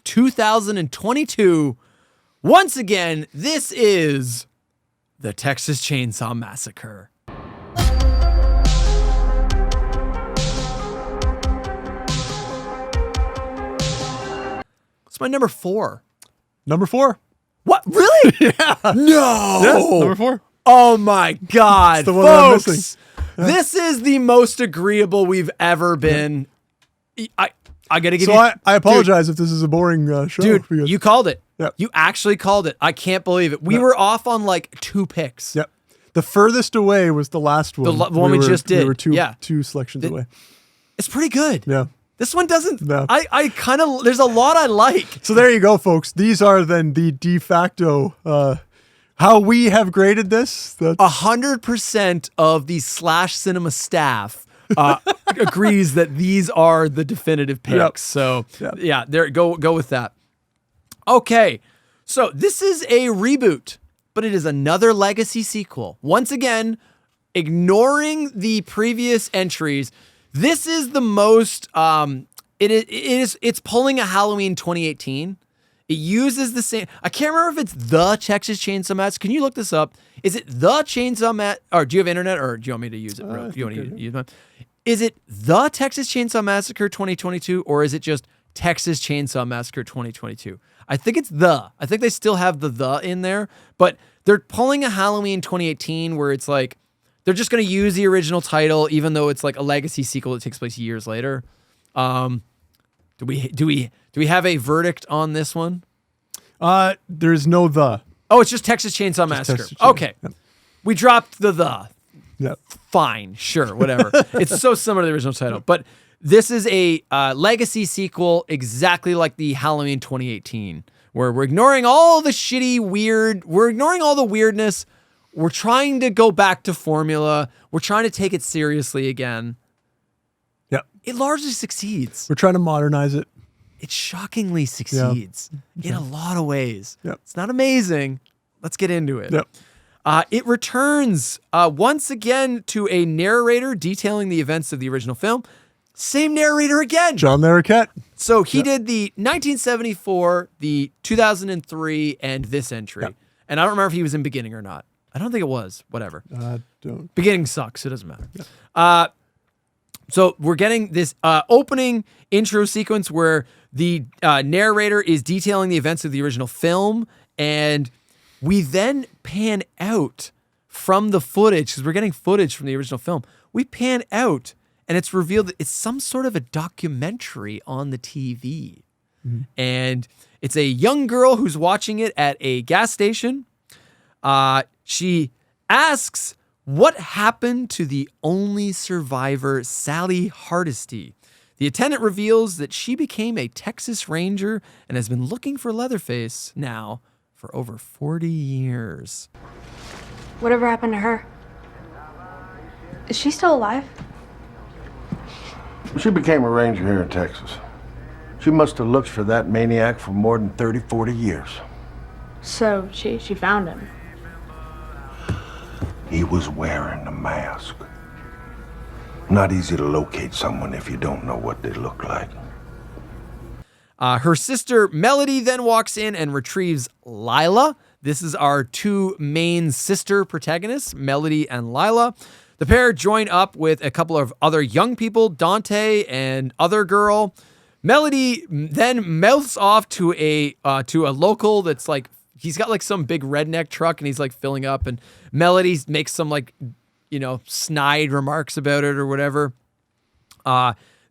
2022. Once again, this is the Texas Chainsaw Massacre. It's my number 4. Number 4. What? Really? Yeah. No. Yes, number 4. Oh my God, the one that I'm folks. missing. Yeah. This is the most agreeable we've ever been. I got to give you... I apologize if this is a boring show. Dude, because, you called it. Yep. You actually called it. I can't believe it. We were off on like 2 picks. Yep. The furthest away was the last one. The one we just did. We were two selections away. It's pretty good. Yeah. This one doesn't... No. I kind of... There's a lot I like. So there you go, folks. These are then the de facto... how we have graded this. 100% of the Slash Cinema staff agrees that these are the definitive picks. Yep. So Yep. yeah, there go with that. Okay, so this is a reboot, but it is another legacy sequel. Once again, ignoring the previous entries, this is the most. It's pulling a Halloween 2018. It uses the same. I can't remember if it's the Texas Chainsaw Massacre. Can you look this up? Is it the Chainsaw Massacre? Or do you have internet, or do you want me to use it? Do you want to use mine? Is it the Texas Chainsaw Massacre 2022, or is it just Texas Chainsaw Massacre 2022? I think it's the. I think they still have the in there, but they're pulling a Halloween 2018 where it's like they're just going to use the original title, even though it's like a legacy sequel that takes place years later. Do we have a verdict on this one? There's no the. Oh, it's just Texas Chainsaw Massacre. Texas Chainsaw. Okay. Yep. We dropped the. Yep. Fine, sure, whatever. It's so similar to the original title. But this is a legacy sequel exactly like the Halloween 2018, where we're ignoring all the shitty, weird, we're ignoring all the weirdness. We're trying to go back to formula. We're trying to take it seriously again. Yep. It largely succeeds. We're trying to modernize it. It shockingly succeeds in a lot of ways. Yep. It's not amazing. Let's get into it. Yep. It returns once again to a narrator detailing the events of the original film. Same narrator again. John Larroquette. So he did the 1974, the 2003, and this entry. Yep. And I don't remember if he was in beginning or not. I don't think it was. Whatever. Don't. Beginning sucks. It doesn't matter. So we're getting this opening intro sequence where the narrator is detailing the events of the original film, and we then pan out from the footage, because we're getting footage from the original film. We pan out, and it's revealed that it's some sort of a documentary on the TV. Mm-hmm. And it's a young girl who's watching it at a gas station. She asks, what happened to the only survivor, Sally Hardesty? The attendant reveals that she became a Texas Ranger and has been looking for Leatherface now for over 40 years. Whatever happened to her? Is she still alive? She became a ranger here in Texas. She must have looked for that maniac for more than 30, 40 years. So she found him. He was wearing a mask. Not easy to locate someone if you don't know what they look like. Her sister Melody then walks in and retrieves Lila. This is our two main sister protagonists, Melody and Lila. The pair join up with a couple of other young people, Dante and other girl. Melody then mouths off to a local that's like, he's got like some big redneck truck and he's like filling up, and Melody makes some like, snide remarks about it or whatever.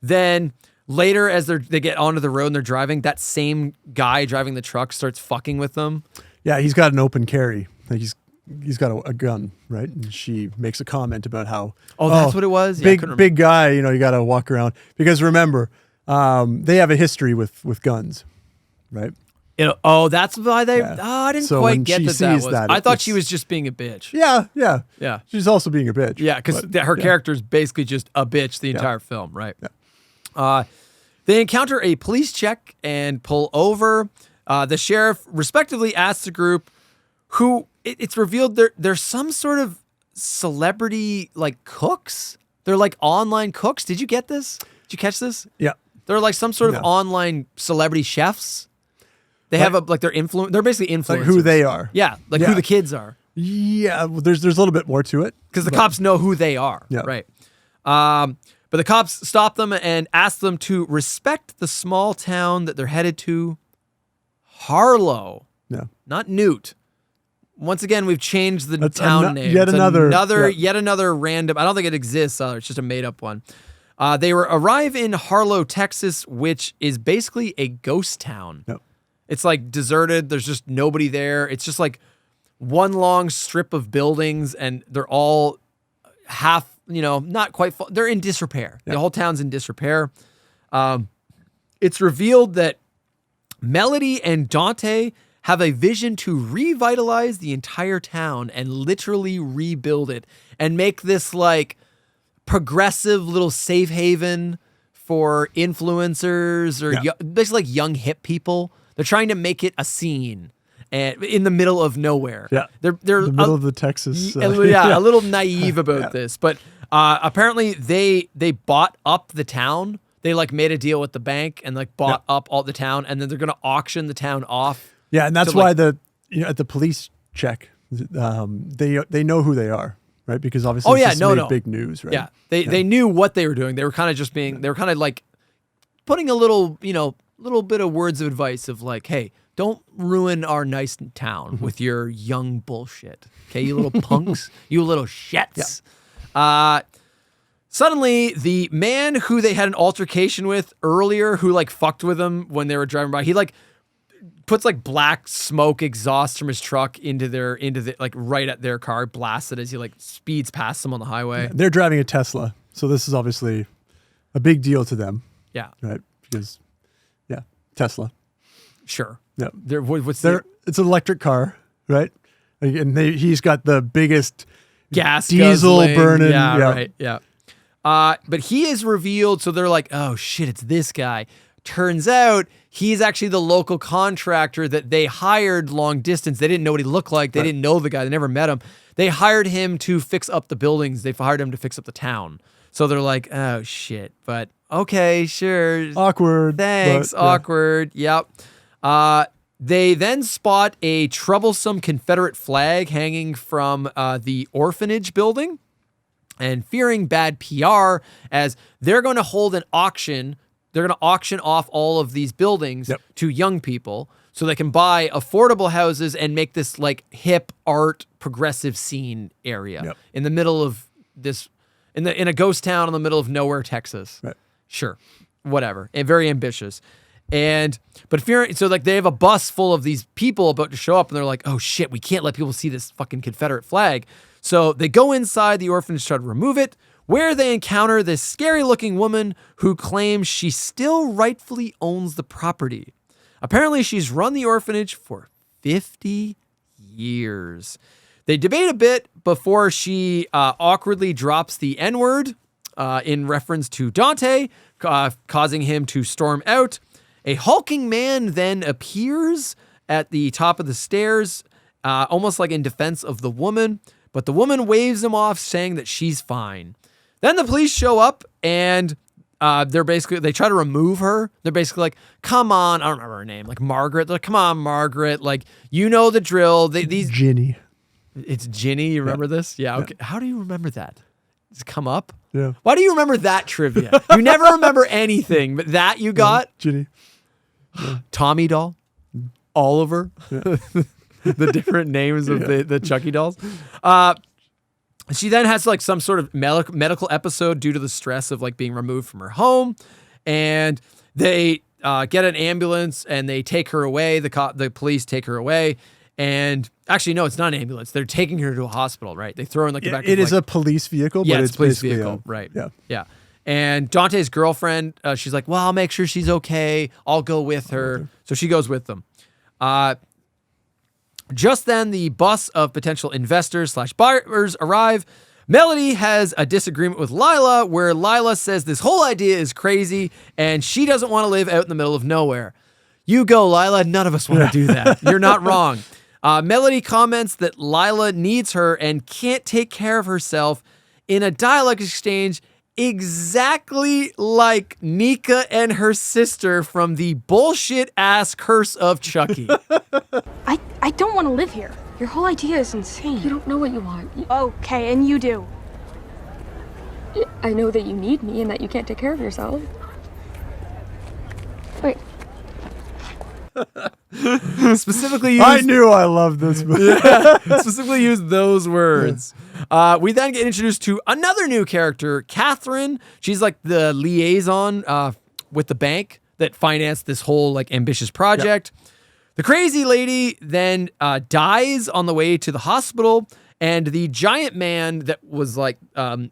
Then later, as they get onto the road and they're driving, that same guy driving the truck starts fucking with them. Yeah, he's got an open carry. Like he's got a gun, right? And she makes a comment about how that's what it was. Yeah, big guy. You got to walk around, because remember, they have a history with guns, right? That's why they. Yeah. Oh, I didn't So quite when get she that. sees Was. that, I thought it's- she was just being a bitch. Yeah. She's also being a bitch. Yeah, because her character is basically just a bitch the entire film, right? Yeah. They encounter a police check and pull over. The sheriff respectively asks the group, who it's revealed they're some sort of celebrity like cooks. They're like online cooks. Did you get this? Did you catch this? Yeah. They're like some sort of online celebrity chefs. They have their influence. They're basically influencers. Like who they are. Yeah, like who the kids are. Yeah, well, there's a little bit more to it. Because the cops know who they are. Yeah. Right. But the cops stop them and ask them to respect the small town that they're headed to, Harlow. Yeah. Not Newt. Once again, we've changed the town name. Yet It's another random. I don't think it exists. It's just a made up one. They arrive in Harlow, Texas, which is basically a ghost town. Yep. It's like deserted. There's just nobody there. It's just like one long strip of buildings, and they're all half, not quite full. They're in disrepair. Yep. The whole town's in disrepair. It's revealed that Melody and Dante have a vision to revitalize the entire town and literally rebuild it and make this like progressive little safe haven for influencers or basically like young hip people. They're trying to make it a scene and in the middle of nowhere. Yeah. They're the middle of the Texas. a little naive about this, but apparently they bought up the town. They like made a deal with the bank and like bought up all the town, and then they're going to auction the town off. Yeah, and that's why at the police check, they know who they are, right? Because obviously this made big news, right? Yeah, they knew what they were doing. They were kind of just being, they were kind of like putting a little bit of words of advice of like, hey, don't ruin our nice town with your young bullshit. Okay, you little punks, you little shits. Yeah. Suddenly, the man who they had an altercation with earlier, who like fucked with them when they were driving by, he like puts like black smoke exhaust from his truck into the like right at their car, blasts it as he like speeds past them on the highway. Yeah, they're driving a Tesla, so this is obviously a big deal to them. Yeah, right. Because Tesla. Sure. Yeah. It's an electric car, right? And he's got the biggest gas diesel guzzling. burning. Yeah, right. Yeah. But he is revealed, so they're like, oh shit, it's this guy. Turns out he's actually the local contractor that they hired long distance. They didn't know what he looked like. They didn't know the guy. They never met him. They hired him to fix up the buildings. They hired him to fix up the town. So they're like, oh shit, but okay, sure. Awkward. Thanks, awkward. Yep. They then spot a troublesome Confederate flag hanging from the orphanage building. And fearing bad PR, as they're going to hold an auction, they're going to auction off all of these buildings to young people so they can buy affordable houses and make this like hip art progressive scene area in the middle of this, in a ghost town in the middle of nowhere, Texas. Right. Sure, whatever, and very ambitious. But fearing, so like they have a bus full of these people about to show up, and they're like, oh shit, we can't let people see this fucking Confederate flag. So they go inside the orphanage to try to remove it, where they encounter this scary looking woman who claims she still rightfully owns the property. Apparently she's run the orphanage for 50 years. They debate a bit before she awkwardly drops the N-word in reference to Dante, causing him to storm out. A hulking man then appears at the top of the stairs, almost like in defense of the woman. But the woman waves him off, saying that she's fine. Then the police show up, and they try to remove her. They're basically like, come on, I don't remember her name, like Margaret. They're like, come on, Margaret, like, you know the drill. Ginny. It's Ginny, you remember this? Yeah, okay. How do you remember that? Does it come up? Yeah. Why do you remember that trivia? You never remember anything, but that you got? Ginny. Tommy doll? Oliver? Yeah. The different names of the Chucky dolls. She then has like some sort of medical episode due to the stress of like being removed from her home, and they get an ambulance and they take her away. The police take her away, and actually no, it's not an ambulance. They're taking her to a hospital, right? They throw her in like the back. It is a police vehicle, but it's a police vehicle, right? Yeah. And Dante's girlfriend, she's like, well, I'll make sure she's okay. I'll go with her. So she goes with them. Just then, the bus of potential investors/buyers arrive. Melody has a disagreement with Lila, where Lila says this whole idea is crazy and she doesn't want to live out in the middle of nowhere. You go, Lila. None of us want to do that. You're not wrong. Melody comments that Lila needs her and can't take care of herself. In a dialogue exchange, exactly like Nika and her sister from the bullshit ass Curse of Chucky. I don't want to live here. Your whole idea is insane. You don't know what you want. Okay, and you do. I know that you need me and that you can't take care of yourself. Wait. Specifically I knew I loved this movie. Yeah, specifically used those words. We then get introduced to another new character, Catherine. She's like the liaison with the bank that financed this whole like ambitious project. Yep. The crazy lady then dies on the way to the hospital, and the giant man that was like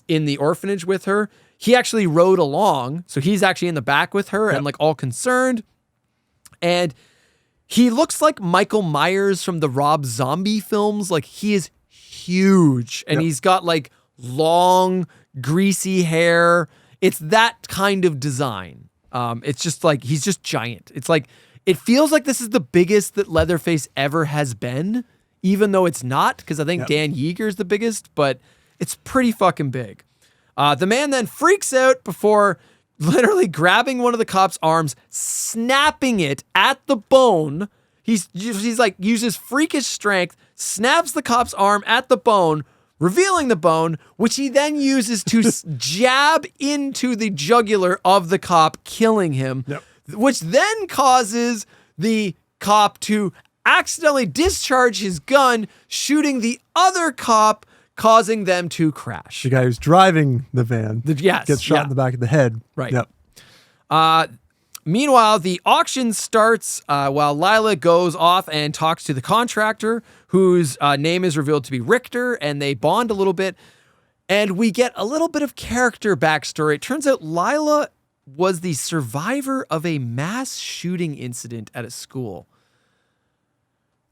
in the orphanage with her, he actually rode along. So he's actually in the back with her and like all concerned. And he looks like Michael Myers from the Rob Zombie films. Like he is huge and he's got like long, greasy hair. It's that kind of design. It's just like, he's just giant. It's like, it feels like this is the biggest that Leatherface ever has been, even though it's not, because I think Dan Yeager's the biggest, but it's pretty fucking big. The man then freaks out before literally grabbing one of the cop's arms, snapping it at the bone. He's like, uses freakish strength, snaps the cop's arm at the bone, revealing the bone, which he then uses to jab into the jugular of the cop, killing him, which then causes the cop to accidentally discharge his gun, shooting the other cop, causing them to crash. The guy who's driving the van gets shot in the back of the head. Right. Yep. Meanwhile, the auction starts while Lila goes off and talks to the contractor, whose name is revealed to be Richter, and they bond a little bit. And we get a little bit of character backstory. It turns out Lila was the survivor of a mass shooting incident at a school.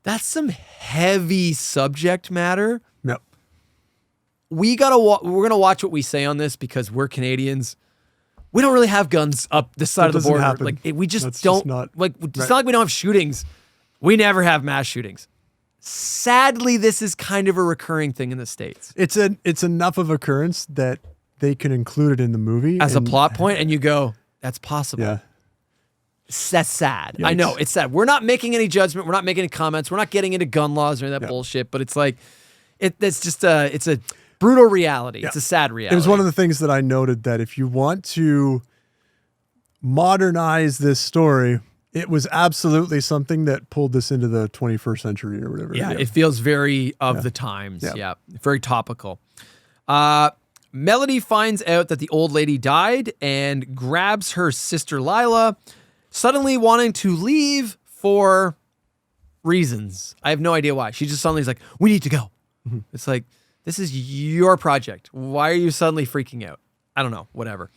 That's some heavy subject matter. Yep. We're gonna watch what we say on this because we're Canadians. We don't really have guns up this side of the border. Happen. Like we just That's don't. Just not, it's not like we don't have shootings. We never have mass shootings. Sadly, this is kind of a recurring thing in the States. It's enough of occurrence that they can include it in the movie as a plot point, and you go, that's possible. Yeah. That's sad. Yikes. I know it's sad. We're not making any judgment. We're not making any comments. We're not getting into gun laws or any of that bullshit. But it's like, it's a brutal reality. Yeah. It's a sad reality. It was one of the things that I noted, that if you want to modernize this story, it was absolutely something that pulled this into the 21st century or whatever. Yeah, it feels very of the times. Yeah, very topical. Melody finds out that the old lady died and grabs her sister Lila, suddenly wanting to leave for reasons. I have no idea why. She just suddenly is like, we need to go. Mm-hmm. It's like, this is your project. Why are you suddenly freaking out? I don't know, whatever.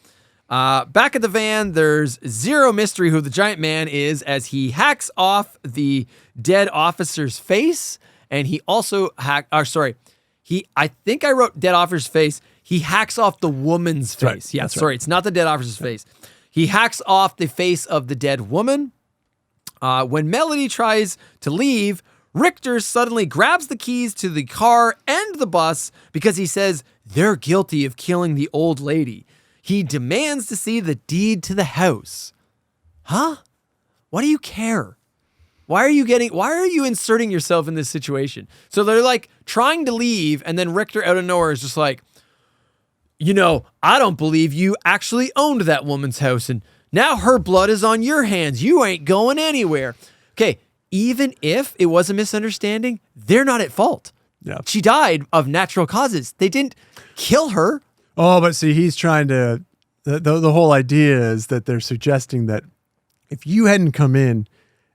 Back at the van, there's zero mystery who the giant man is, as he hacks off the dead officer's face. And he also I think I wrote dead officer's face. He hacks off the woman's face. Right. Yeah, sorry. It's not the dead officer's face. He hacks off the face of the dead woman. When Melody tries to leave, Richter suddenly grabs the keys to the car and the bus because he says they're guilty of killing the old lady. He demands to see the deed to the house. Huh? Why do you care? Why are you inserting yourself in this situation? So they're like trying to leave, and then Richter out of nowhere is just like, I don't believe you actually owned that woman's house, and now her blood is on your hands. You ain't going anywhere. Okay, even if it was a misunderstanding, they're not at fault. Yeah. She died of natural causes. They didn't kill her. Oh, but see, he's trying to, the whole idea is that they're suggesting that if you hadn't come in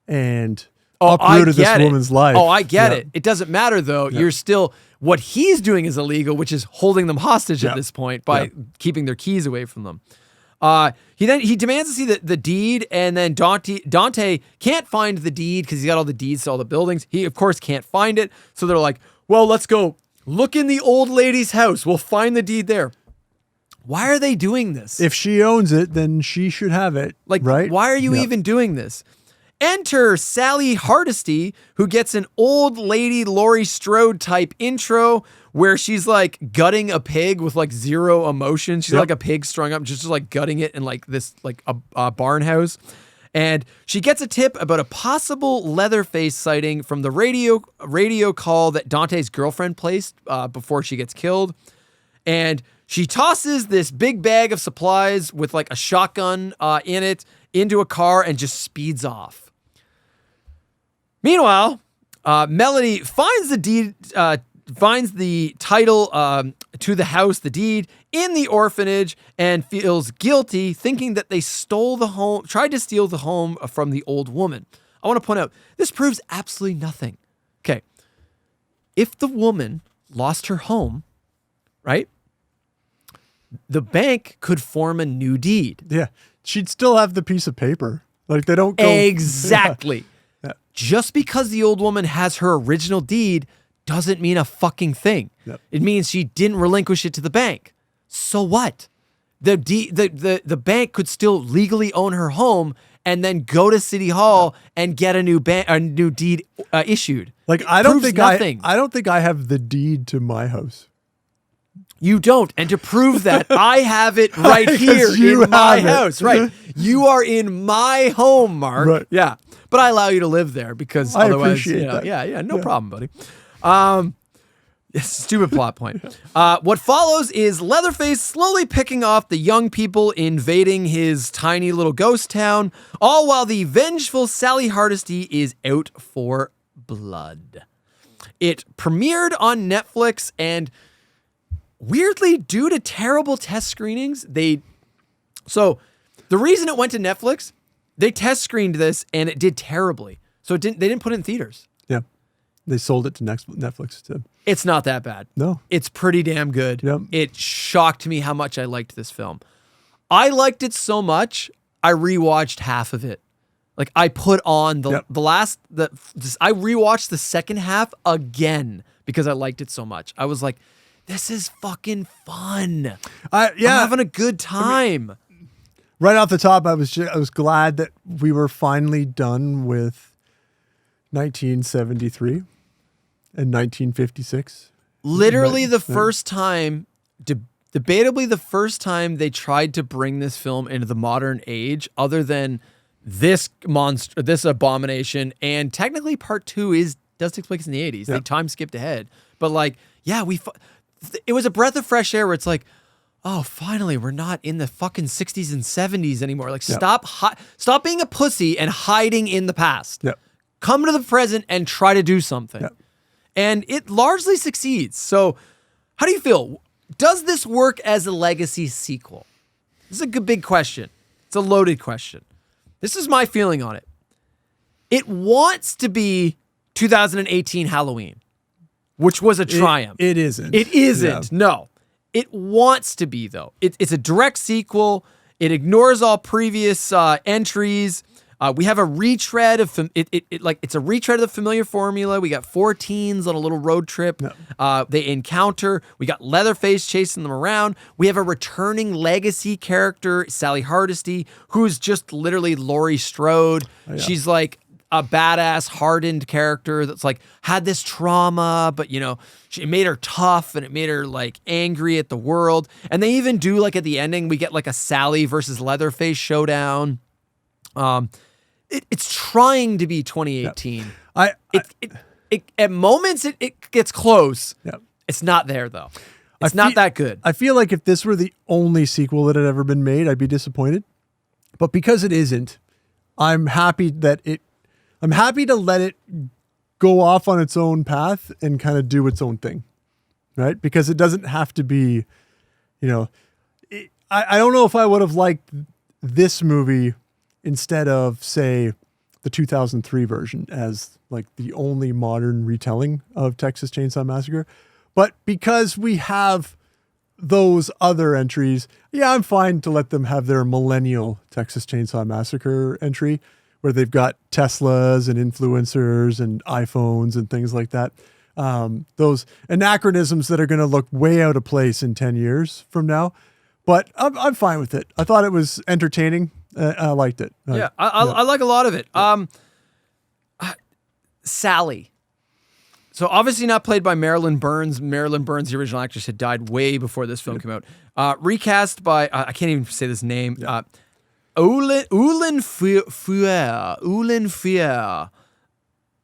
and uprooted this woman's life. Oh, I get it. It doesn't matter though. You're still, what he's doing is illegal, which is holding them hostage at this point by keeping their keys away from them. He demands to see the deed, and then Dante can't find the deed because he's got all the deeds to all the buildings. He of course can't find it. So they're like, well, let's go look in the old lady's house. We'll find the deed there. Why are they doing this? If she owns it, then she should have it. Like, right? Why are you even doing this? Enter Sally Hardesty, who gets an old lady Laurie Strode type intro where she's like gutting a pig with like zero emotion. She's like a pig strung up, just like gutting it in like this like a barn house. And she gets a tip about a possible Leatherface sighting from the radio call that Dante's girlfriend placed before she gets killed. And she tosses this big bag of supplies with like a shotgun in it into a car and just speeds off. Meanwhile, Melody finds the deed, finds the title to the house, the deed, in the orphanage, and feels guilty, thinking that they stole the home, tried to steal the home from the old woman. I want to point out, this proves absolutely nothing. Okay. If the woman lost her home, right, the bank could form a new deed. Yeah. She'd still have the piece of paper. Like, they don't go... Exactly. Yeah. Just because the old woman has her original deed doesn't mean a fucking thing. Yep. It means she didn't relinquish it to the bank. So what? The bank could still legally own her home and then go to City Hall and get a new deed issued. Like, I don't think I have the deed to my house. You don't. And to prove that, I have it right here in my house. Right. You are in my home, Mark. Right. Yeah. But I allow you to live there because I otherwise, appreciate that. Yeah, no problem, buddy. Stupid plot point. What follows is Leatherface slowly picking off the young people invading his tiny little ghost town, all while the vengeful Sally Hardesty is out for blood. It premiered on Netflix, and weirdly, due to terrible test screenings, so the reason it went to Netflix, they test screened this and it did terribly. So they didn't put it in theaters. Yeah. They sold it to Netflix too. It's not that bad. No. It's pretty damn good. Yep. It shocked me how much I liked this film. I liked it so much, I rewatched half of it. Like, I put on I rewatched the second half again because I liked it so much. I was like, this is fucking fun. I'm having a good time. Right off the top, I was glad that we were finally done with 1973 and 1956. Literally the first time, debatably the first time they tried to bring this film into the modern age, other than this monster, this abomination, and technically part 2 does take place in the 80s. They time skipped ahead, but like, yeah, it was a breath of fresh air where it's like, oh, finally, we're not in the fucking 60s and 70s anymore. Like, stop being a pussy and hiding in the past. Yep. Come to the present and try to do something. Yep. And it largely succeeds. So how do you feel? Does this work as a legacy sequel? This is a good big question. It's a loaded question. This is my feeling on it. It wants to be 2018 Halloween, which was a triumph. It isn't. It isn't. Yeah. No. It wants to be, though. It's a direct sequel. It ignores all previous entries. We have a retread of it's a retread of the familiar formula. We got 4 teens on a little road trip. No. They encounter. We got Leatherface chasing them around. We have a returning legacy character, Sally Hardesty, who's just literally Laurie Strode. Oh, yeah. She's like a badass, hardened character that's like had this trauma, but it made her tough and it made her like angry at the world. And they even do like at the ending, we get like a Sally versus Leatherface showdown. It's trying to be 2018. Yeah. At moments it gets close. Yeah. It's not there though. It's not that good. I feel like if this were the only sequel that had ever been made, I'd be disappointed. But because it isn't, I'm happy to let it go off on its own path and kind of do its own thing, right? Because it doesn't have to be, I don't know if I would have liked this movie instead of, say, the 2003 version as like the only modern retelling of Texas Chainsaw Massacre. But because we have those other entries, I'm fine to let them have their millennial Texas Chainsaw Massacre entry, where they've got Teslas and influencers and iPhones and things like that. Those anachronisms that are going to look way out of place in 10 years from now. But I'm fine with it. I thought it was entertaining. I liked it. I like a lot of it. Sally. So obviously not played by Marilyn Burns. Marilyn Burns, the original actress, had died way before this film came out. Recast by, I can't even say this name, Ulin Fier.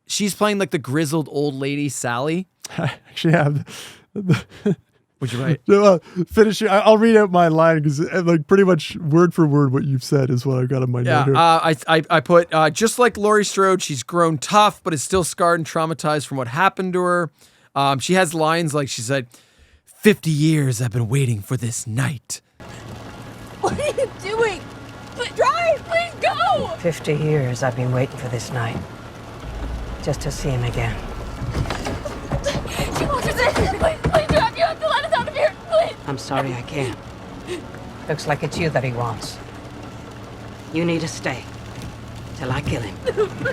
She's playing like the grizzled old lady, Sally. I actually have. Would you write? Finish it. I'll read out my line because like pretty much word for word what you've said is what I've got in my note here. I put, just like Laurie Strode, she's grown tough, but is still scarred and traumatized from what happened to her. She has lines like she said, 50 years I've been waiting for this night. What are you doing? Drive, please go! 50 years I've been waiting for this night. Just to see him again. She wants us in. Please, drive. You have to let us out of here, please. I'm sorry I can't. Looks like it's you that he wants. You need to stay. Till I kill him.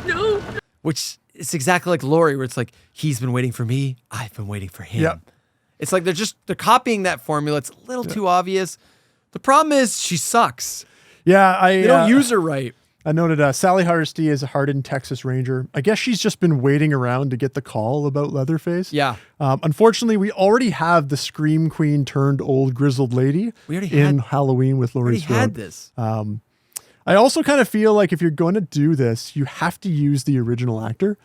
No. Which is exactly like Laurie, where it's like, he's been waiting for me, I've been waiting for him. Yep. It's like they're copying that formula. It's a little too obvious. The problem is she sucks. Yeah, They don't use her right. I noted Sally Hardesty is a hardened Texas Ranger. I guess she's just been waiting around to get the call about Leatherface. Yeah. Unfortunately, we already have the Scream Queen turned old grizzled lady in Halloween with Laurie Strode. We already had this. I also kind of feel like if you're going to do this, you have to use the original actor.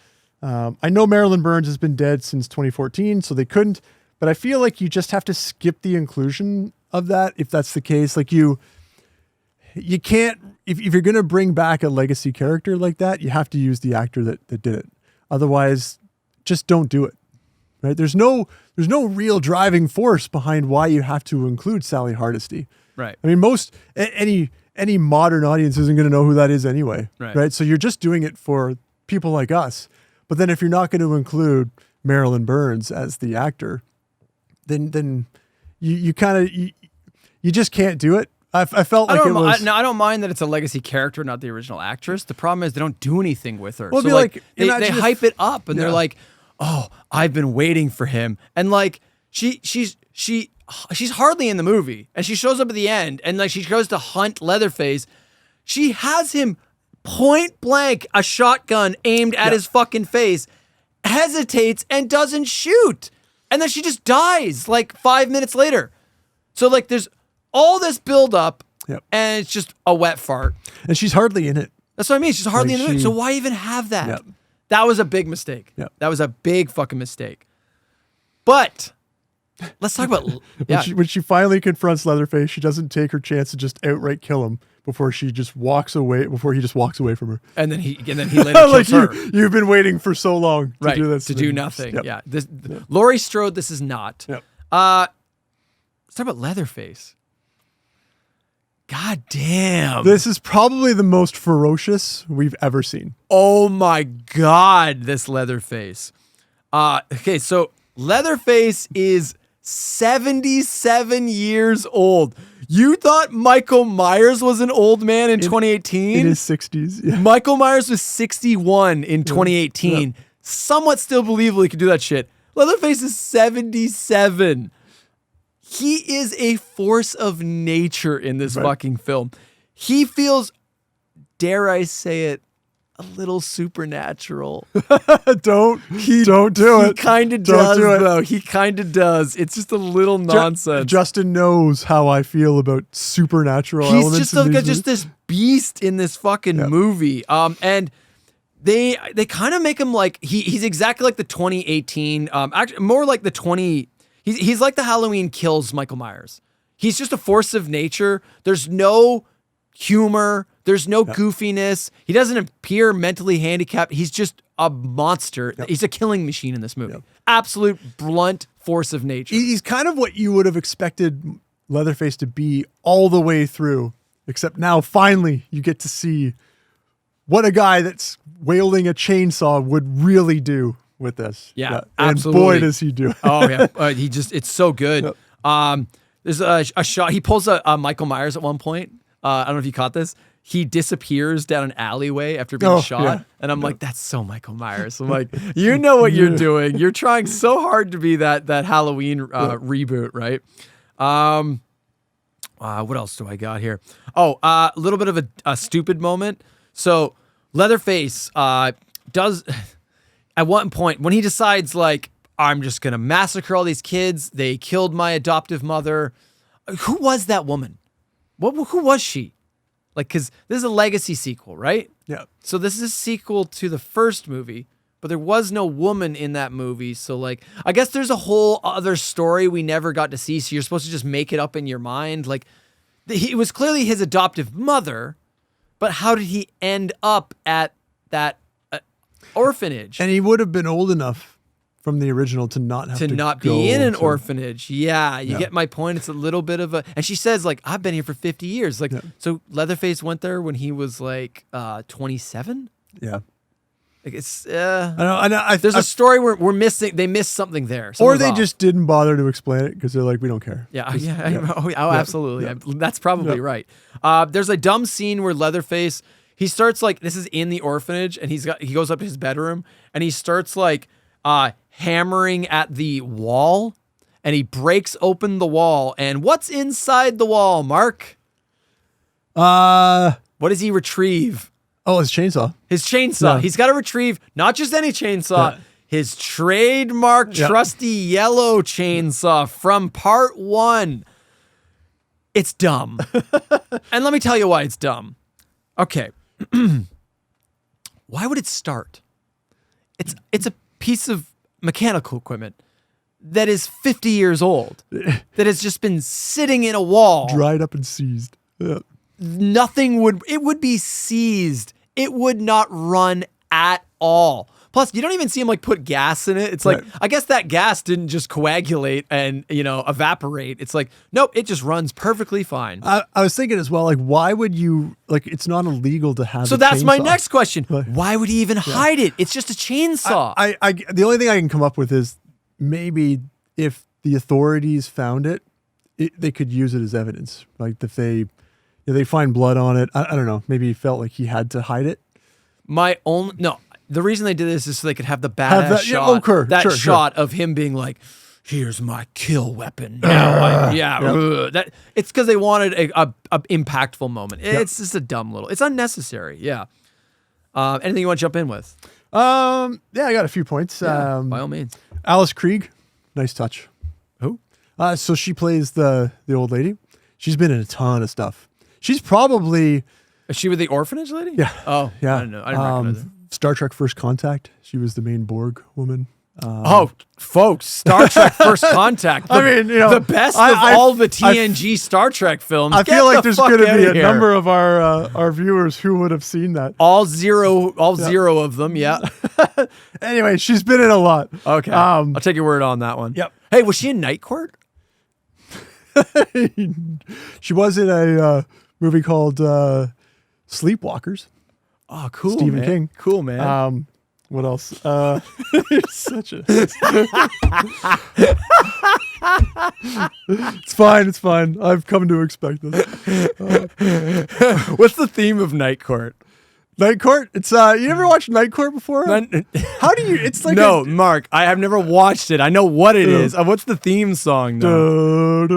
I know Marilyn Burns has been dead since 2014, so they couldn't. But I feel like you just have to skip the inclusion of that if that's the case. Like you can't, if you're going to bring back a legacy character like that, you have to use the actor that did it. Otherwise, just don't do it. Right? There's no real driving force behind why you have to include Sally Hardesty. Right. I mean, any modern audience isn't going to know who that is anyway. Right. So you're just doing it for people like us. But then if you're not going to include Marilyn Burns as the actor, then you just can't do it. I felt like it was. I don't mind that it's a legacy character, not the original actress. The problem is they don't do anything with her. Well, so like they hype it up and they're like, "Oh, I've been waiting for him," and like she's hardly in the movie, and she shows up at the end, and like she goes to hunt Leatherface. She has him point blank, a shotgun aimed at his fucking face, hesitates and doesn't shoot, and then she just dies like 5 minutes later. So like there's all this build up, and it's just a wet fart. And she's hardly in it. That's what I mean. She's hardly in the movie. So why even have that? Yep. That was a big mistake. Yep. That was a big fucking mistake. But let's talk about when she finally confronts Leatherface, she doesn't take her chance to just outright kill him before he just walks away from her. And then he later kills her. You've been waiting for so long to do this. To do nothing. Yep. Yeah. Laurie Strode, this is not. Yep. Let's talk about Leatherface. God damn. This is probably the most ferocious we've ever seen. Oh my God, this Leatherface. Okay, so Leatherface is 77 years old. You thought Michael Myers was an old man in 2018? In his 60s. Yeah. Michael Myers was 61 in 2018. Yeah. Somewhat still believable he could do that shit. Leatherface is 77. He is a force of nature in this fucking film. He feels, dare I say it, a little supernatural. Don't do it. He kind of does, though. He kind of does. It's just a little nonsense. Justin knows how I feel about supernatural elements. He's just this beast in this fucking movie. And they kind of make him like he's exactly like the 2018. Actually, more like the 20. He's like the Halloween Kills Michael Myers. He's just a force of nature. There's no humor. There's no goofiness. He doesn't appear mentally handicapped. He's just a monster. He's a killing machine in this movie. Absolute blunt force of nature. He's kind of what you would have expected Leatherface to be all the way through, except now finally you get to see what a guy that's wielding a chainsaw would really do with this. Yeah, and absolutely. boy does he do it. Oh yeah, it's so good. Yep. There's a shot. He pulls a Michael Myers at one point. I don't know if you caught this. He disappears down an alleyway after being shot, and I'm like, that's so Michael Myers. I'm like, you know what you're doing. You're trying so hard to be that Halloween reboot, right? What else do I got here? Oh, a little bit of a stupid moment. So Leatherface does. at one point when he decides like, I'm just going to massacre all these kids. They killed my adoptive mother. Who was that woman? Who was she? Like, because this is a legacy sequel, right? Yeah. So this is a sequel to the first movie, but there was no woman in that movie. So like, I guess there's a whole other story we never got to see. So you're supposed to just make it up in your mind. Like, it was clearly his adoptive mother, but how did he end up at that orphanage? And he would have been old enough from the original to not have to not go be in an to- orphanage. Yeah, you get my point. It's a little bit of a, and she says like, I've been here for 50 years. Like, so Leatherface went there when he was like 27. Yeah. Like it's, I know. there's a story where we're missing. They missed something there, or Something's they off. just didn't bother to explain it because they're like, we don't care. Yeah, Just- yeah. Oh, absolutely. That's probably right. There's a dumb scene where Leatherface, he starts like, this is in the orphanage, and he goes up to his bedroom and he starts like hammering at the wall, and he breaks open the wall. And what's inside the wall, Mark? What does he retrieve? Oh, it's chainsaw. His chainsaw. Yeah. He's got to retrieve not just any chainsaw, his trademark trusty yellow chainsaw from part 1. It's dumb. And let me tell you why it's dumb. Okay. Why would it start? It's a piece of mechanical equipment that is 50 years old, that has just been sitting in a wall. Dried up and seized. Yeah. It would be seized. It would not run at all. Plus, you don't even see him like put gas in it. It's like, I guess that gas didn't just coagulate and, evaporate. It's like, nope, it just runs perfectly fine. I was thinking as well, like, why would you, like, it's not illegal to have So a that's my chainsaw. next question. Why would he even hide it? It's just a chainsaw. I the only thing I can come up with is maybe if the authorities found it, they could use it as evidence. Like if they find blood on it, I don't know. Maybe he felt like he had to hide it. The reason they did this is so they could have the badass sure. shot of him being like, "Here's my kill weapon." Now, it's because they wanted a impactful moment. It's just a dumb little. It's unnecessary. Yeah. Anything you want to jump in with? I got a few points. By all means. Alice Krieg, nice touch. Who? So she plays the old lady. She's been in a ton of stuff. She's probably Is she with the orphanage lady? Yeah. Oh, yeah. I don't know. I didn't recognize her. Star Trek First Contact. She was the main Borg woman. Folks, Star Trek First Contact. The best of all the TNG Star Trek films. I feel like there's going to be a number of our viewers who would have seen that. All zero of them. Yeah. Anyway, she's been in a lot. Okay. I'll take your word on that one. Yep. Hey, was she in Night Court? She was in a movie called Sleepwalkers. Oh, cool, Stephen man. King. Cool, man. What else? It's such a. It's fine. I've come to expect this. What's the theme of Night Court? Night Court. It's you ever watched Night Court before? How do you? It's like Mark. I have never watched it. I know what it is. What's the theme song? Though?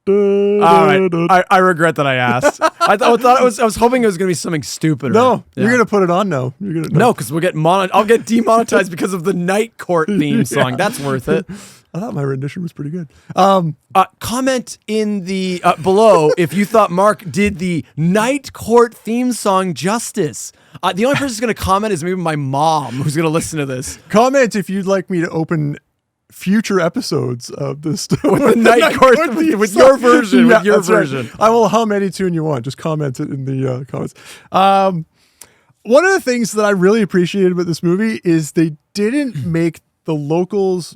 All right, I regret that I asked. I was hoping it was going to be something stupid. No, you're gonna put it on now. You're gonna No, because we'll get I'll get demonetized because of the Night Court theme song. That's worth it. I thought my rendition was pretty good. Comment in the below if you thought Mark did the Night Court theme song justice. The only person who's going to comment is maybe my mom, who's going to listen to this. Comment if you'd like me to open future episodes of this with the Night Court with your version. With your version, right. I will hum any tune you want. Just comment it in the comments. One of the things that I really appreciated about this movie is they didn't make the locals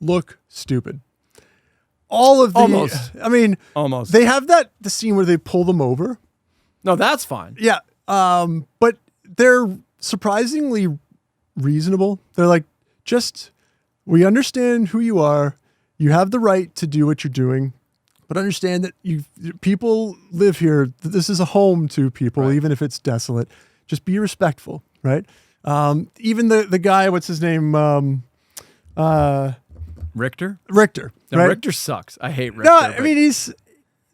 look stupid. All of the, almost. They have the scene where they pull them over. No, that's fine. Yeah. But they're surprisingly reasonable. They're like, we understand who you are. You have the right to do what you're doing, but understand that people live here. This is a home to people, right, even if it's desolate. Just be respectful, right? Even the guy, what's his name? Richter? Richter. No, right? Richter sucks. I hate Richter. No, I mean,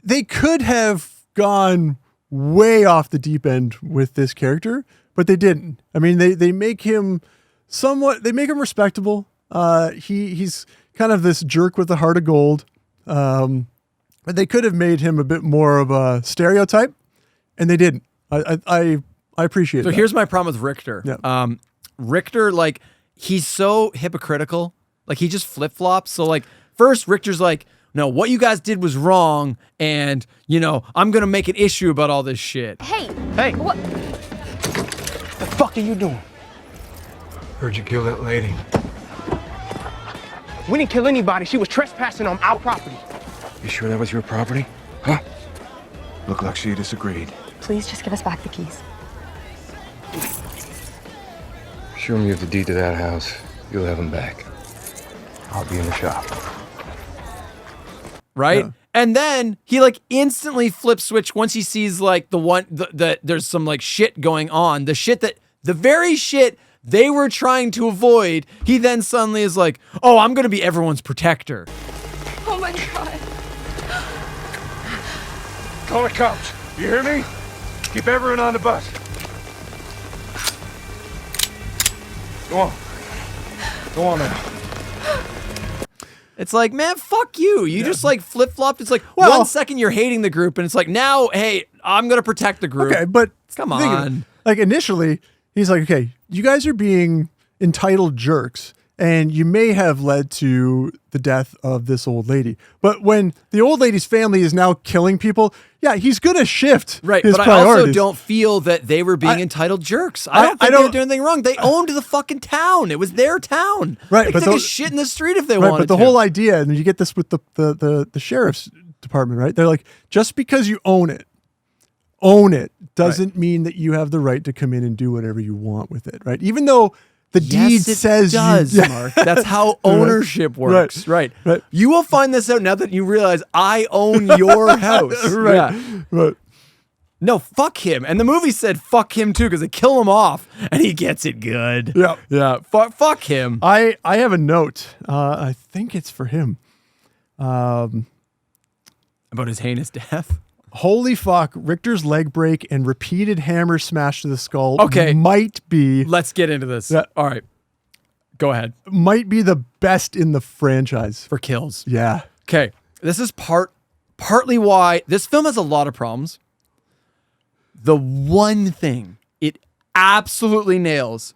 they could have gone way off the deep end with this character, but they didn't. I mean, they make him respectable. He's kind of this jerk with a heart of gold. But they could have made him a bit more of a stereotype, and they didn't. I appreciate So that. here's my problem with Richter. Yeah. Richter, like, he's so hypocritical. Like, he just flip-flops. So, like, first, Richter's like, no, what you guys did was wrong, and, you know, I'm going to make an issue about all this shit. Hey, Hey, what? the fuck are you doing? Heard you kill that lady. We didn't kill anybody. She was trespassing on our property. You sure that was your property? Huh? Looked like she disagreed. Please just give us back the keys. Show me the deed to that house. You'll have them back. I'll be in the shop. Right? Yeah. And then he like instantly flips switch once he sees like there's some like shit going on. The very shit they were trying to avoid. He then suddenly is like, oh, I'm going to be everyone's protector. Oh my God. Call the cops. You hear me? Keep everyone on the bus. Go on. Go on now. It's like, man, fuck you. You just like flip-flopped. It's like Well- 1 second you're hating the group and it's like, now, hey, I'm going to protect the group. Okay, but Come think of it. on. Like initially, he's like, okay, you guys are being entitled jerks, and you may have led to the death of this old lady. But when the old lady's family is now killing people, yeah, he's gonna shift Right, his but I priorities. also don't feel that they were being entitled jerks. I don't think they don't- were doing anything wrong. They owned the fucking town. It was their town. Right, They but could take a those- shit in the street if they Right, wanted but the to. whole idea, and you get this with the sheriff's department, right? They're like, just because you own it doesn't mean that you have the right to come in and do whatever you want with it, right? Even though the deed Yes, it says does, you, Mark. That's how ownership works. Right. Right. You will find this out now that you realize I own your house. Right. Yeah. But No, fuck him. And the movie said fuck him too because they kill him off and he gets it good. yeah, Yeah. Fuck him. I have a note. I think it's for him. About his heinous death. Holy fuck! Richter's leg break and repeated hammer smash to the skull. Okay. might be Let's get into this. Yeah. All right. Go ahead. the best in the franchise. For kills. Yeah, Okay. This is partly why this film has a lot of problems. The one thing it absolutely nails,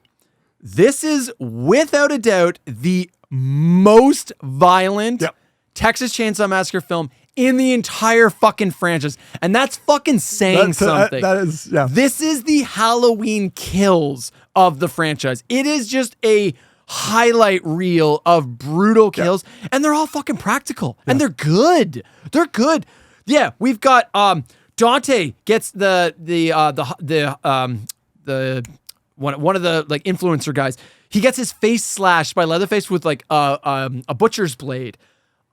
this is without a doubt the most violent Yep. Texas Chainsaw Massacre film in the entire fucking franchise. And that's fucking saying something. that is yeah. This is the Halloween kills of the franchise. It is just a highlight reel of brutal kills, and they're all fucking practical, and they're good. They're good. Yeah, we've got Dante gets the one of the like influencer guys. He gets his face slashed by Leatherface with like a butcher's blade.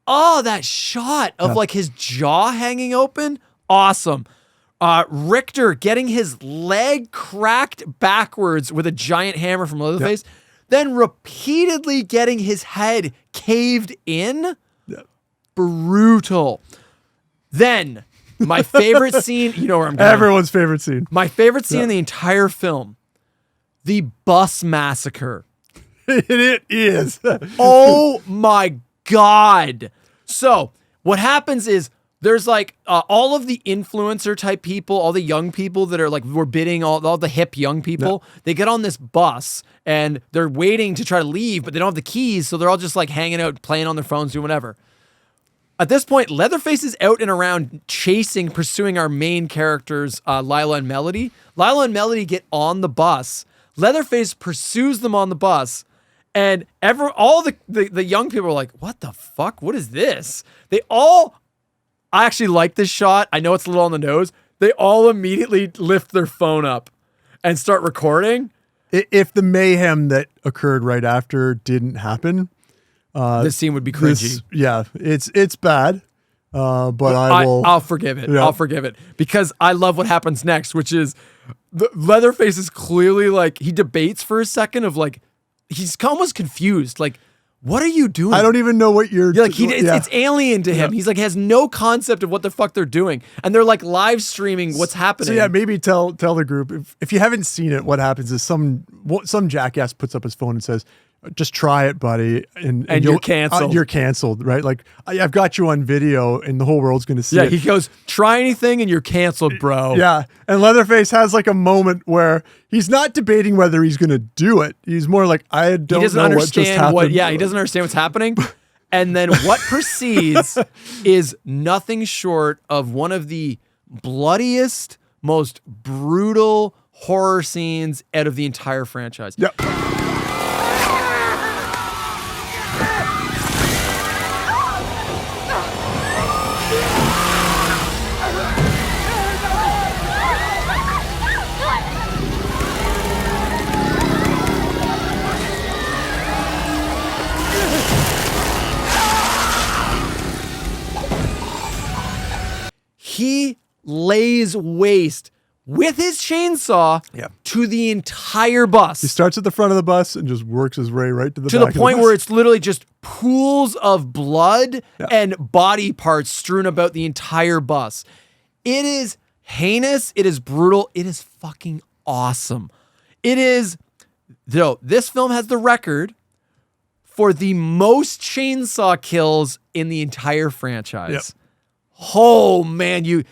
Oh, that shot of like his jaw hanging open. Awesome. Richter getting his leg cracked backwards with a giant hammer from Leatherface, then repeatedly getting his head caved in. Brutal. Then, my favorite scene, you know where I'm going. Everyone's favorite scene. My favorite scene in the entire film, the bus massacre. It is. Oh my God. So what happens is there's like all of the influencer type people, all the young people that are like, we're bidding all the hip young people. They get on this bus and they're waiting to try to leave, but they don't have the keys. So they're all just like hanging out, playing on their phones, doing whatever. At this point, Leatherface is out and around pursuing our main characters, Lila and Melody. Lila and Melody get on the bus. Leatherface pursues them on the bus. And all the young people are like, what the fuck? What is this? I actually like this shot. I know it's a little on the nose. They all immediately lift their phone up and start recording. If the mayhem that occurred right after didn't happen, This scene would be cringy. It's bad. But I'll forgive it. Yeah. I'll forgive it because I love what happens next, which is the Leatherface is clearly like, he debates for a second of like, he's almost confused. Like, what are you doing? I don't even know what you're Like it's alien to him. Yeah. He's like has no concept of what the fuck they're doing, and they're like live streaming what's happening. So yeah, maybe tell the group if you haven't seen it, what happens is some jackass puts up his phone and says, "Just try it, buddy," and you're canceled. You're canceled, right? Like I've got you on video, and the whole world's going to see Yeah, it. he goes, "Try anything, and you're canceled, bro." Yeah, and Leatherface has like a moment where he's not debating whether he's going to do it. He's more like, I don't He doesn't know understand what just happened. he doesn't understand what's happening. And then what proceeds is nothing short of one of the bloodiest, most brutal horror scenes out of the entire franchise. Yep. He lays waste with his chainsaw to the entire bus. He starts at the front of the bus and just works his way right to the to back the point of the where bus. it's literally just pools of blood and body parts strewn about the entire bus. It is heinous. It is brutal. It is fucking awesome. It is, though, this film has the record for the most chainsaw kills in the entire franchise. Yep. Oh man,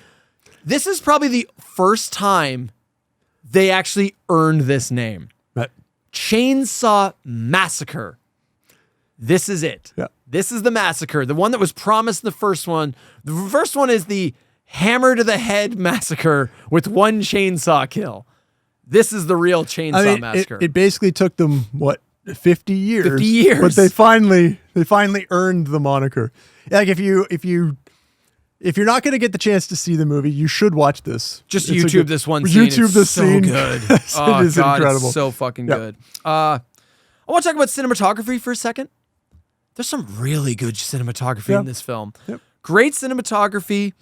this is probably the first time they actually earned this name. Right. Chainsaw Massacre. This is it. Yeah. This is the massacre. The one that was promised in the first one. The first one is the hammer to the head massacre with one chainsaw kill. This is the real Chainsaw Massacre. It basically took them 50 years. 50 years. But they finally earned the moniker. Like if you're not going to get the chance to see the movie, you should watch this. Just It's a YouTube good- this one scene. YouTube It's this so scene. good. it Oh, is God, incredible. it's so fucking Yeah. good. I want to talk about cinematography for a second. There's some really good cinematography Yeah. in this film. Yep. Great cinematography.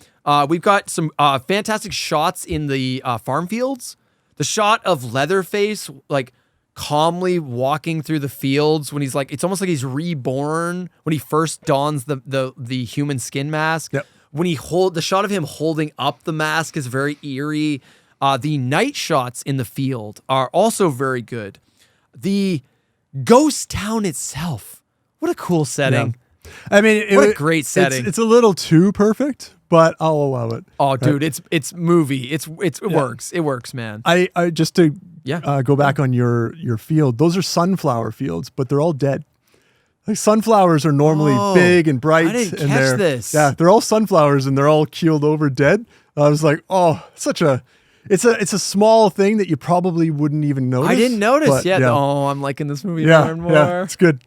We've got some fantastic shots in the farm fields. The shot of Leatherface, like calmly walking through the fields when he's like, it's almost like he's reborn when he first dons the human skin mask. Yep. When the shot of him holding up the mask is very eerie. The night shots in the field are also very good. The ghost town itself, what a cool setting. Yeah. I mean, What a great setting. It's a little too perfect, but I'll allow it. Oh, dude, it's movie. It works. It works, man. I just to Yeah. go back on your field. Those are sunflower fields, but they're all dead. Like sunflowers are normally Oh, big and bright. I didn't and catch they're, this. Yeah, they're all sunflowers and they're all keeled over dead. I was like, oh, it's a small thing that you probably wouldn't even notice. I didn't notice but yet. Yeah. Oh, I'm liking this movie Yeah, more and more. yeah, it's good.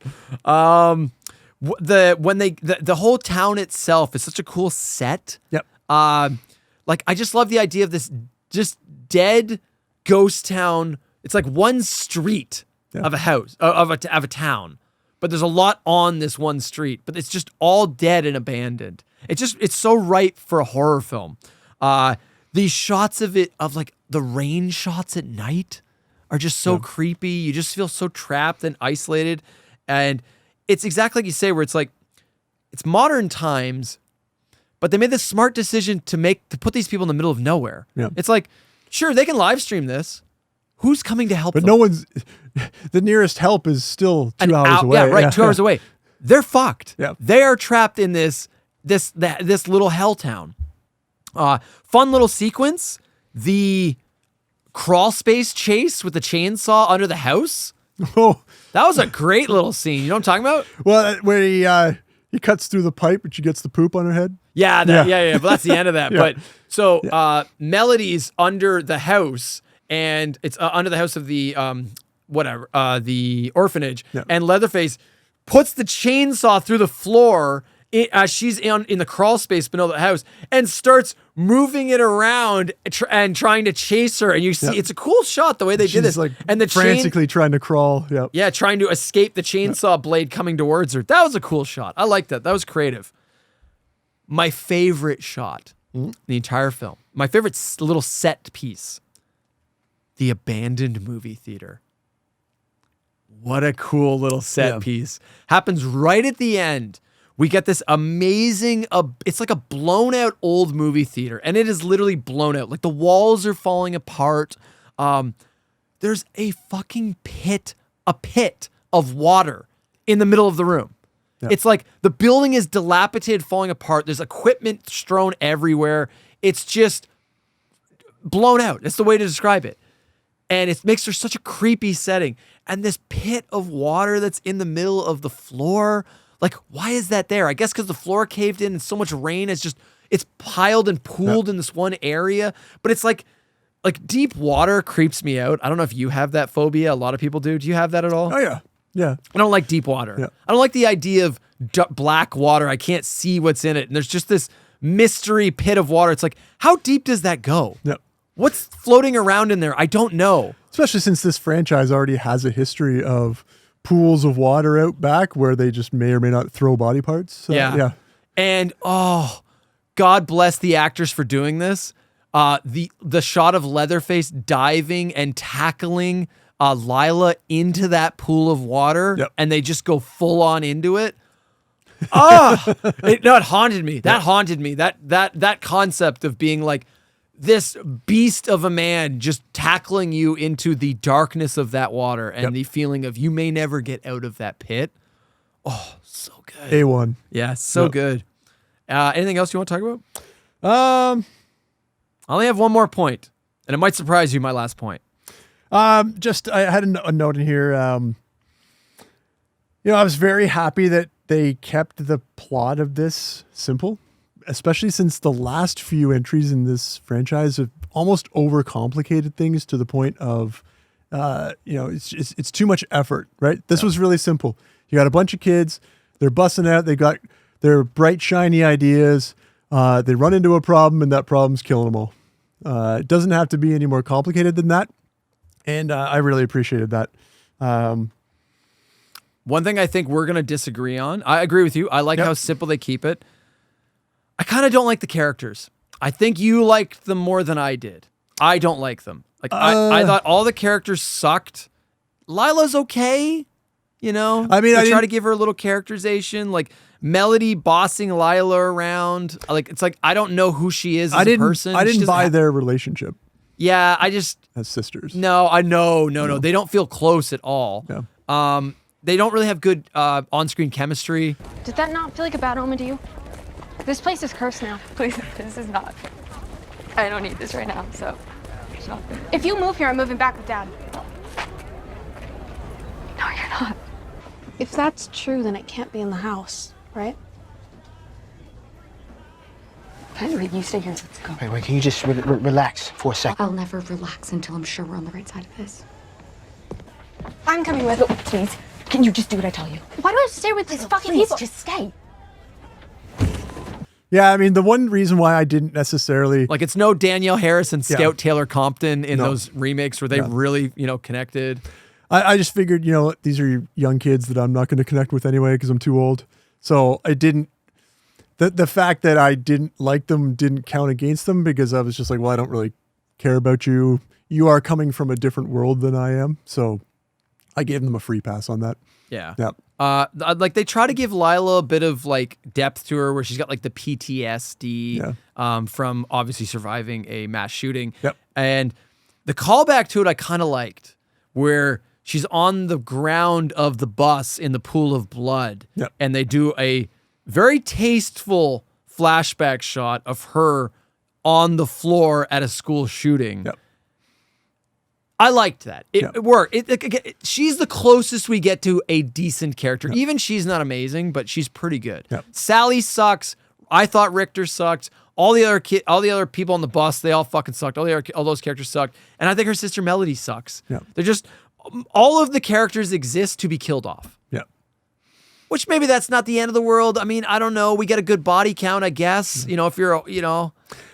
The whole town itself is such a cool set. Yep. Like I just love the idea of this just dead ghost town. It's like one street of a house of a town, but there's a lot on this one street. But it's just all dead and abandoned. It's so right for a horror film. These shots of it of like the rain shots at night are just so creepy. You just feel so trapped and isolated, and it's exactly like you say, where it's like it's modern times. But they made this smart decision to put these people in the middle of nowhere. Yeah. It's like, sure, they can live stream this. Who's coming to help But them? no one's. The nearest help is still 2 hours away. Yeah, right, 2 hours away. They're fucked. Yeah. They are trapped in this little hell town. Fun little sequence. The crawl space chase with the chainsaw under the house. Oh, That was a great little scene. You know what I'm talking about? well, where he cuts through the pipe, but she gets the poop on her head. Yeah, yeah. But that's the end of that. Yeah. But so Melody's under the house, and it's under the house of the the orphanage, Yeah. and Leatherface puts the chainsaw through the floor as she's in the crawl space below the house, and starts moving it around and trying to chase her. And you see, it's a cool shot the way they did this. Like And the frantically trying to crawl. Yeah. yeah, trying to escape the chainsaw blade coming towards her. That was a cool shot. I like that. That was creative. My favorite shot in the entire film, my favorite little set piece, the abandoned movie theater. What a cool little set piece. Happens right at the end. We get this amazing, it's like a blown out old movie theater, and it is literally blown out. Like the walls are falling apart. There's a fucking pit of water in the middle of the room. Yeah. It's like the building is dilapidated, falling apart. There's equipment strewn everywhere. It's just blown out. That's the way to describe it. And it makes for such a creepy setting. And this pit of water that's in the middle of the floor, like, why is that there? I guess because the floor caved in and so much rain is just, it's piled and pooled in this one area. But it's like deep water creeps me out. I don't know if you have that phobia. A lot of people do. Do you have that at all? Oh, yeah. Yeah. I don't like deep water. Yeah. I don't like the idea of black water. I can't see what's in it. And there's just this mystery pit of water. It's like, how deep does that go? Yeah. What's floating around in there? I don't know. Especially since this franchise already has a history of pools of water out back where they just may or may not throw body parts. So, yeah. And, God bless the actors for doing this. The shot of Leatherface diving and tackling Lila into that pool of water, and they just go full on into it. It haunted me. That haunted me. That concept of being like this beast of a man just tackling you into the darkness of that water and the feeling of you may never get out of that pit. Oh, so good. A1. Yeah, so good. Anything else you want to talk about? I only have one more point, and it might surprise you, my last point. I had a note in here. I was very happy that they kept the plot of this simple, especially since the last few entries in this franchise have almost overcomplicated things to the point of, it's too much effort, right? This was really simple. You got a bunch of kids, they're busting out, they got their bright, shiny ideas, they run into a problem, and that problem's killing them all. It doesn't have to be any more complicated than that. And I really appreciated that. One thing I think we're going to disagree on, I agree with you. I like how simple they keep it. I kind of don't like the characters. I think you liked them more than I did. I don't like them. Like I thought all the characters sucked. Lila's okay. I mean, I try to give her a little characterization. Like Melody bossing Lila around. Like it's like I don't know who she is as a person. I didn't buy their relationship. Yeah, I just as sisters. No. They don't feel close at all. Yeah. They don't really have good on-screen chemistry. Did that not feel like a bad omen to you? This place is cursed now. Please, this is not. I don't need this right now, so stop it. If you move here, I'm moving back with Dad. No, you're not. If that's true, then it can't be in the house, right? Wait, you stay here. Let's go. Wait, can you just relax for a second? I'll never relax until I'm sure we're on the right side of this. I'm coming with. Please, can you just do what I tell you? Why do I have to stay with these fucking Please, people? just stay. Yeah, I mean, the one reason why I didn't necessarily... Like, it's no Danielle Harris and Scout Taylor Compton in those remakes where they really, connected. I just figured, these are young kids that I'm not going to connect with anyway because I'm too old. So I didn't... The fact that I didn't like them didn't count against them because I was just like, well, I don't really care about you. You are coming from a different world than I am. So I gave them a free pass on that. Yeah. Yep. Like they try to give Lila a bit of like depth to her where she's got like the PTSD from obviously surviving a mass shooting. Yep. And the callback to it I kind of liked where she's on the ground of the bus in the pool of blood. Yep. And they do a very tasteful flashback shot of her on the floor at a school shooting. Yep. I liked that. It worked. She's the closest we get to a decent character. Yep. Even she's not amazing, but she's pretty good. Yep. Sally sucks. I thought Richter sucked. All the other people on the bus, they all fucking sucked. All those characters sucked. And I think her sister Melody sucks. Yep. They're just all of the characters exist to be killed off. Yeah. Which maybe that's not the end of the world. I mean, I don't know. We get a good body count, I guess. If you're,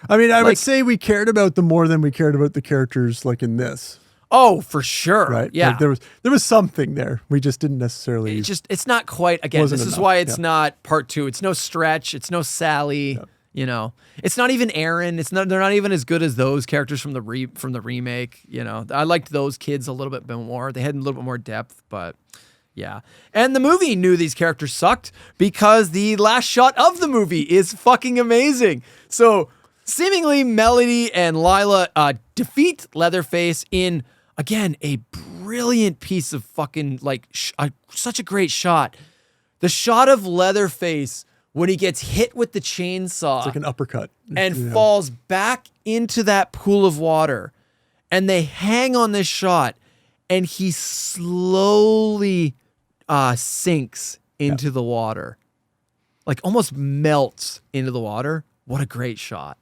I mean, I would say we cared about them more than we cared about the characters like in this. Oh, for sure. Right. Yeah. Like there was something there. We just didn't necessarily. It's not quite. Again, this is why it's not part two. It's no Stretch. It's no Sally. You know, it's not even Aaron. They're not even as good as those characters from the remake. You know, I liked those kids a little bit more. They had a little bit more depth, but yeah. And the movie knew these characters sucked because the last shot of the movie is fucking amazing. So seemingly Melody and Lila defeat Leatherface in, again, a brilliant piece of fucking like such a great shot. The shot of Leatherface when he gets hit with the chainsaw. It's like an uppercut. And falls back into that pool of water. And they hang on this shot. And he slowly sinks into the water. Like almost melts into the water. What a great shot.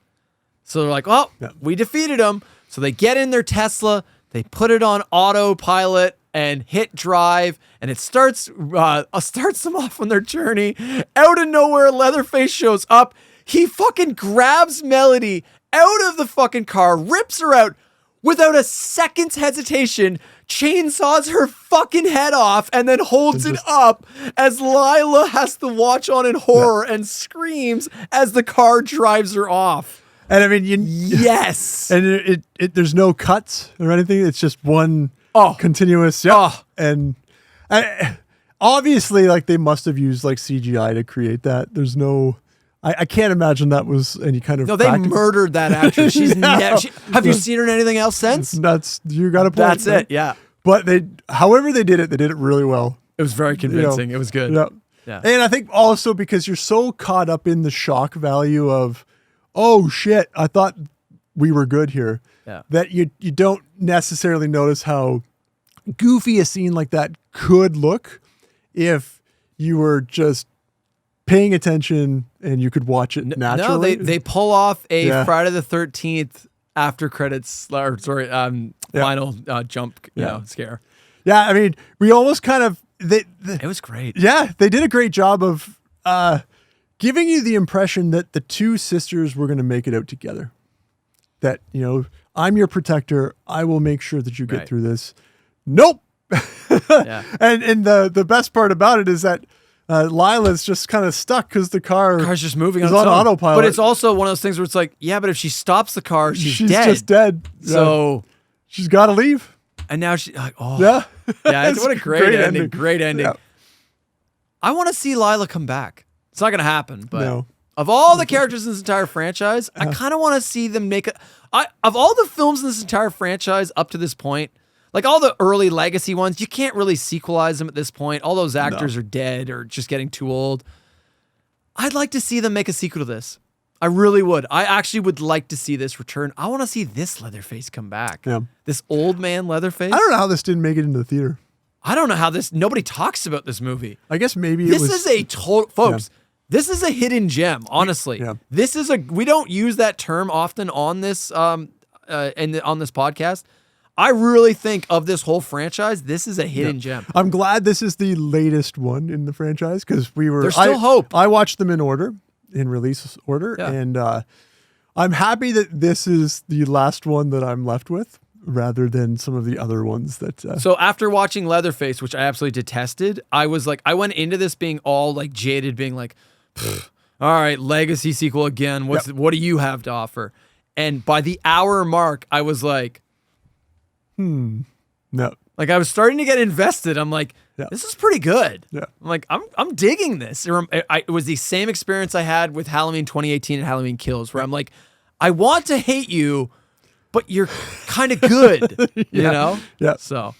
So they're like, oh, we defeated him. So they get in their Tesla. They put it on autopilot and hit drive, and it starts them off on their journey. Out of nowhere, Leatherface shows up. He fucking grabs Melody out of the fucking car, rips her out without a second's hesitation, chainsaws her fucking head off, and then holds it up as Lila has to watch on in horror and screams as the car drives her off. And I mean, yes. And there's no cuts or anything. It's just one continuous. And obviously, like they must have used like CGI to create that. There's no. I can't imagine that was any kind of. No, they murdered that actress. She's have you seen her in anything else since? You got a point. That's it. Yeah. But however they did it really well. It was very convincing. It was good. Yeah. And I think also because you're so caught up in the shock value of, oh shit, I thought we were good here. Yeah. That you don't necessarily notice how goofy a scene like that could look if you were just paying attention and you could watch it naturally. No, they pull off a Friday the 13th after credits, final jump scare. Yeah, I mean, we almost kind of it was great. Yeah, they did a great job of giving you the impression that the two sisters were going to make it out together. That, you know, I'm your protector. I will make sure that you get through this. Nope. And the best part about it is that Lila's just kind of stuck because the car's just moving on autopilot. But it's also one of those things where it's like, yeah, but if she stops the car, she's dead. Just dead. So she's got to leave. And now she's like, yeah. What a great ending. Great ending. Yeah. I want to see Lila come back. It's not going to happen, but of all the characters in this entire franchise, I kind of want to see them make of all the films in this entire franchise up to this point, like all the early legacy ones, you can't really sequelize them at this point. All those actors are dead or just getting too old. I'd like to see them make a sequel to this. I really would. I actually would like to see this return. I want to see this Leatherface come back. Yeah. This old man Leatherface. I don't know how this didn't make it into the theater. I don't know how nobody talks about this movie. I guess maybe this is a total, folks. This is a hidden gem, honestly. Yeah. We don't use that term often on this on this podcast. I really think of this whole franchise, this is a hidden gem. I'm glad this is the latest one in the franchise because there's still hope. I watched them in release order, and I'm happy that this is the last one that I'm left with rather than some of the other ones that. So after watching Leatherface, which I absolutely detested, I was like, I went into this being all like jaded, being like, all right, legacy sequel again. What do you have to offer? And by the hour mark, I was like, no. Like I was starting to get invested. I'm like, this is pretty good. Yeah. I'm like, I'm digging this. It was the same experience I had with Halloween 2018 and Halloween Kills, where I'm like, I want to hate you, but you're kind of good, you know? Yeah. So